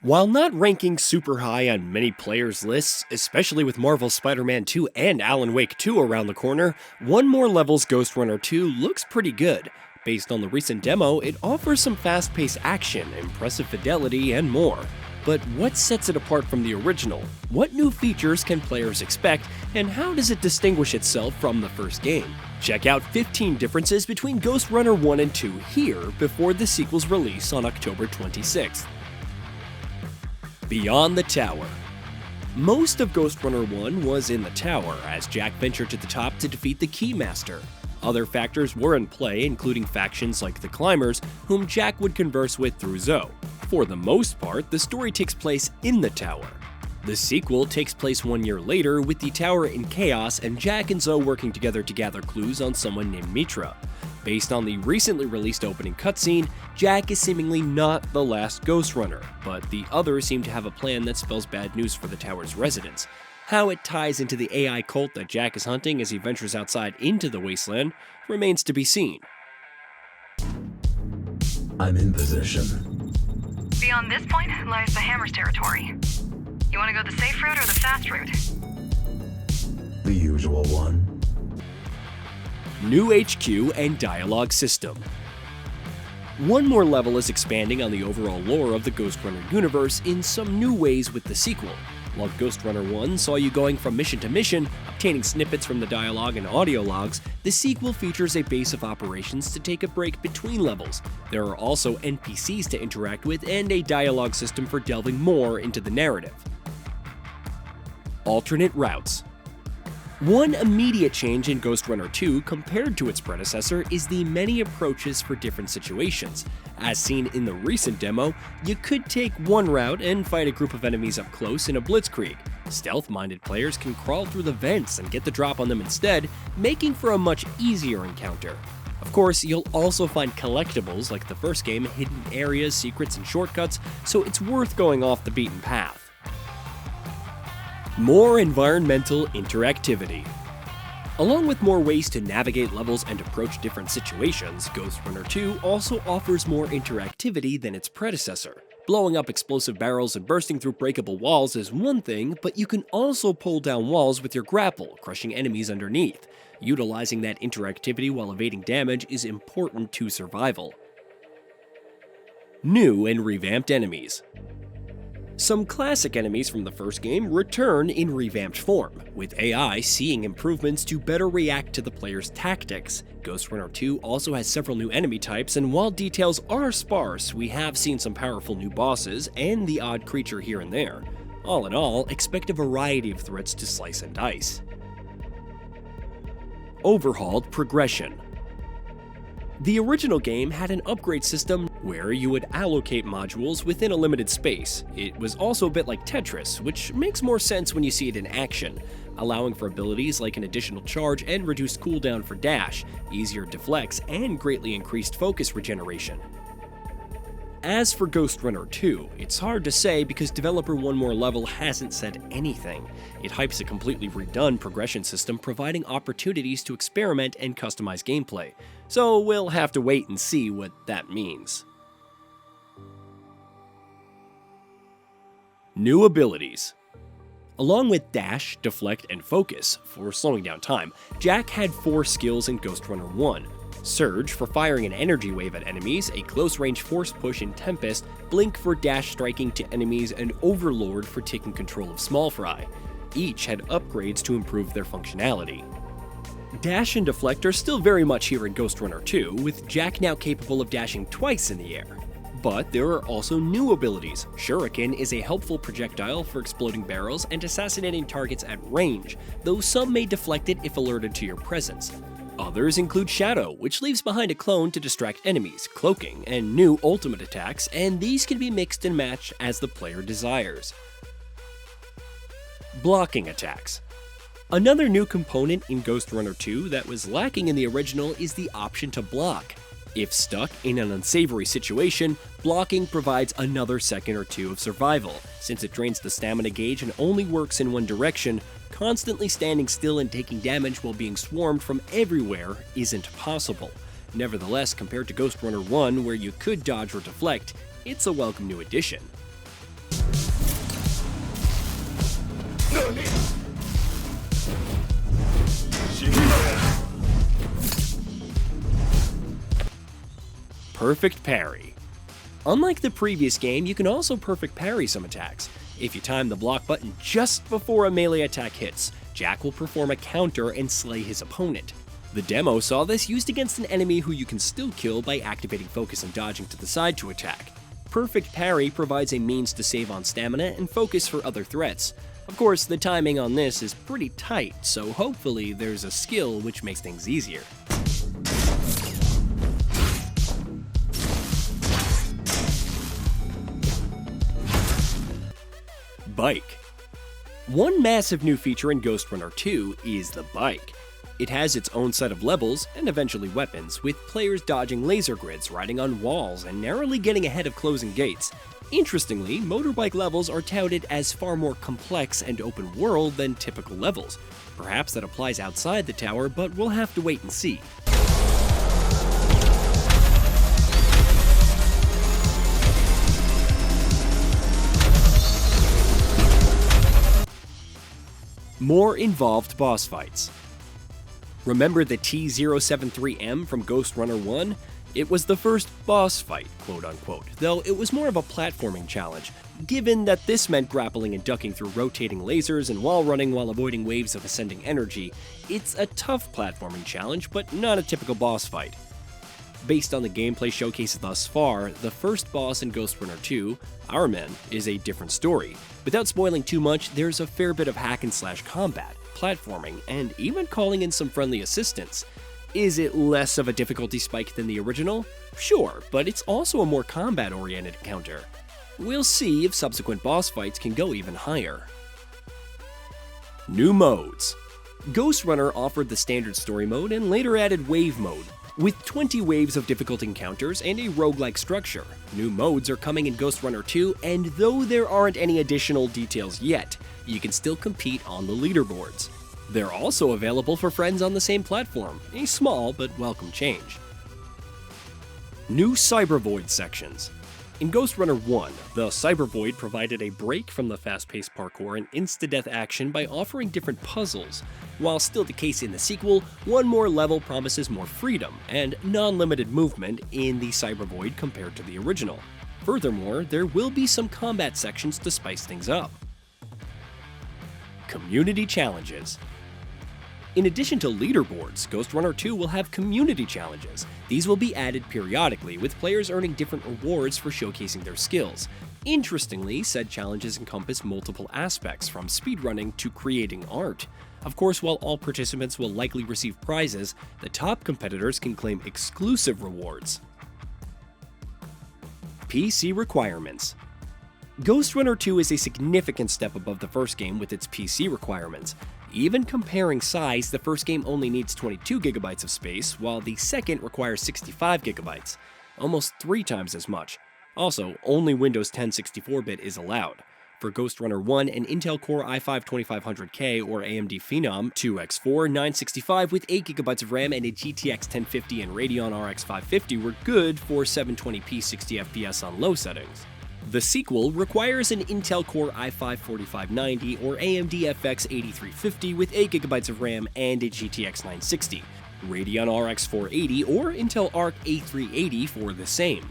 While not ranking super high on many players' lists, especially with Marvel's Spider-Man 2 and Alan Wake 2 around the corner, One More Level's Ghostrunner 2 looks pretty good. Based on the recent demo, it offers some fast-paced action, impressive fidelity, and more. But what sets it apart from the original? What new features can players expect, and how does it distinguish itself from the first game? Check out 15 differences between Ghostrunner 1 and 2 here before the sequel's release on October 26th. Beyond the Tower. Most of Ghostrunner 1 was in the tower, as Jack ventured to the top to defeat the Keymaster. Other factors were in play, including factions like the Climbers, whom Jack would converse with through Zoe. For the most part, the story takes place in the tower. The sequel takes place 1 year later, with the tower in chaos and Jack and Zoe working together to gather clues on someone named Mitra. Based on the recently released opening cutscene, Jack is seemingly not the last Ghostrunner, but the others seem to have a plan that spells bad news for the tower's residents. How it ties into the AI cult that Jack is hunting as he ventures outside into the wasteland remains to be seen. I'm in position. Beyond this point lies the Hammer's territory. You want to go the safe route or the fast route? The usual one. New HQ and dialogue system. One More Level is expanding on the overall lore of the Ghostrunner universe in some new ways with the sequel. While Ghostrunner 1 saw you going from mission to mission, obtaining snippets from the dialogue and audio logs, the sequel features a base of operations to take a break between levels. There are also NPCs to interact with and a dialogue system for delving more into the narrative. Alternate routes. One immediate change in Ghostrunner 2 compared to its predecessor is the many approaches for different situations. As seen in the recent demo, you could take one route and fight a group of enemies up close in a blitzkrieg. Stealth-minded players can crawl through the vents and get the drop on them instead, making for a much easier encounter. Of course, you'll also find collectibles like the first game, hidden areas, secrets, and shortcuts, so it's worth going off the beaten path. More environmental interactivity. Along with more ways to navigate levels and approach different situations, Ghostrunner 2 also offers more interactivity than its predecessor. Blowing up explosive barrels and bursting through breakable walls is one thing, but you can also pull down walls with your grapple, crushing enemies underneath. Utilizing that interactivity while evading damage is important to survival. New and revamped enemies. Some classic enemies from the first game return in revamped form, with AI seeing improvements to better react to the player's tactics. Ghostrunner 2 also has several new enemy types, and while details are sparse, we have seen some powerful new bosses and the odd creature here and there. All in all, expect a variety of threats to slice and dice. Overhauled progression. The original game had an upgrade system where you would allocate modules within a limited space. It was also a bit like Tetris, which makes more sense when you see it in action, allowing for abilities like an additional charge and reduced cooldown for dash, easier deflects, and greatly increased focus regeneration. As for Ghostrunner 2, it's hard to say because developer One More Level hasn't said anything. It hypes a completely redone progression system, providing opportunities to experiment and customize gameplay, so we'll have to wait and see what that means. New abilities. Along with dash, deflect, and focus for slowing down time, Jack had 4 skills in Ghostrunner 1. Surge for firing an energy wave at enemies, a close-range force push in Tempest, Blink for dash striking to enemies, and Overlord for taking control of Small Fry. Each had upgrades to improve their functionality. Dash and deflect are still very much here in Ghostrunner 2, with Jack now capable of dashing twice in the air. But there are also new abilities. Shuriken is a helpful projectile for exploding barrels and assassinating targets at range, though some may deflect it if alerted to your presence. Others include Shadow, which leaves behind a clone to distract enemies, cloaking, and new ultimate attacks, and these can be mixed and matched as the player desires. Blocking attacks. Another new component in Ghostrunner 2 that was lacking in the original is the option to block. If stuck in an unsavory situation, blocking provides another second or two of survival. Since it drains the stamina gauge and only works in one direction, constantly standing still and taking damage while being swarmed from everywhere isn't possible. Nevertheless, compared to Ghostrunner 1, where you could dodge or deflect, it's a welcome new addition. Perfect-Parry. Unlike the previous game, you can also perfect parry some attacks. If you time the block button just before a melee attack hits, Jack will perform a counter and slay his opponent. The demo saw this used against an enemy who you can still kill by activating focus and dodging to the side to attack. Perfect-Parry provides a means to save on stamina and focus for other threats. Of course, the timing on this is pretty tight, so hopefully there's a skill which makes things easier. Bike. One massive new feature in Ghostrunner 2 is the bike. It has its own set of levels, and eventually weapons, with players dodging laser grids, riding on walls, and narrowly getting ahead of closing gates. Interestingly, motorbike levels are touted as far more complex and open world than typical levels. Perhaps that applies outside the tower, but we'll have to wait and see. More involved boss fights. Remember the T-073M from Ghostrunner 1? It was the first boss fight, quote-unquote, though it was more of a platforming challenge, given that this meant grappling and ducking through rotating lasers and wall running while avoiding waves of ascending energy. It's a tough platforming challenge, but not a typical boss fight. Based on the gameplay showcases thus far, the first boss in Ghostrunner 2, Our Men, is a different story. Without spoiling too much, there's a fair bit of hack-and-slash combat, platforming, and even calling in some friendly assistance. Is it less of a difficulty spike than the original? Sure, but it's also a more combat-oriented encounter. We'll see if subsequent boss fights can go even higher. New modes. Ghostrunner offered the standard story mode and later added wave mode, with 20 waves of difficult encounters and a roguelike structure. New modes are coming in Ghostrunner 2, and though there aren't any additional details yet, you can still compete on the leaderboards. They're also available for friends on the same platform, a small but welcome change. New Cyber Void sections. In Ghostrunner 1, the Cyber Void provided a break from the fast-paced parkour and insta-death action by offering different puzzles. While still the case in the sequel, one more level promises more freedom and non-limited movement in the Cyber Void compared to the original. Furthermore, there will be some combat sections to spice things up. Community challenges. In addition to leaderboards, Ghostrunner 2 will have community challenges. These will be added periodically, with players earning different rewards for showcasing their skills. Interestingly, said challenges encompass multiple aspects, from speedrunning to creating art. Of course, while all participants will likely receive prizes, the top competitors can claim exclusive rewards. PC requirements. Ghostrunner 2 is a significant step above the first game with its PC requirements. Even comparing size, the first game only needs 22 GB of space, while the second requires 65 GB, almost 3 times as much. Also, only Windows 10 64-bit is allowed. For Ghostrunner 1, an Intel Core i5-2500K or AMD Phenom 2x4 965 with 8GB of RAM and a GTX 1050 and Radeon RX 550 were good for 720p 60fps on low settings. The sequel requires an Intel Core i5-4590 or AMD FX 8350 with 8GB of RAM and a GTX 960, Radeon RX 480 or Intel Arc A380 for the same.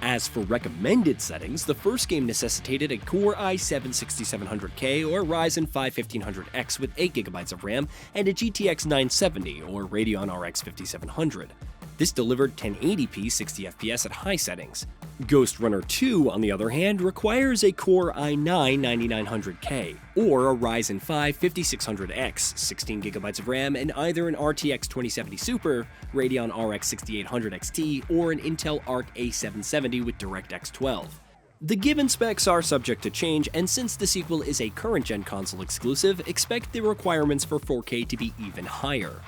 As for recommended settings, the first game necessitated a Core i7-6700K or Ryzen 5 1500X with 8GB of RAM and a GTX 970 or Radeon RX 5700. This delivered 1080p 60fps at high settings. Ghostrunner 2, on the other hand, requires a Core i9-9900K or a Ryzen 5 5600X, 16GB of RAM, and either an RTX 2070 Super, Radeon RX 6800 XT, or an Intel Arc A770 with DirectX 12. The given specs are subject to change, and since the sequel is a current-gen console exclusive, expect the requirements for 4K to be even higher.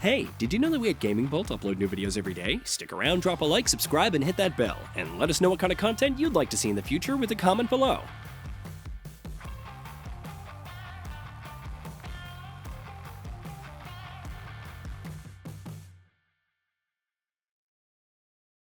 Hey, did you know that we at GamingBolt upload new videos every day? Stick around, drop a like, subscribe, and hit that bell, and let us know what kind of content you'd like to see in the future with a comment below.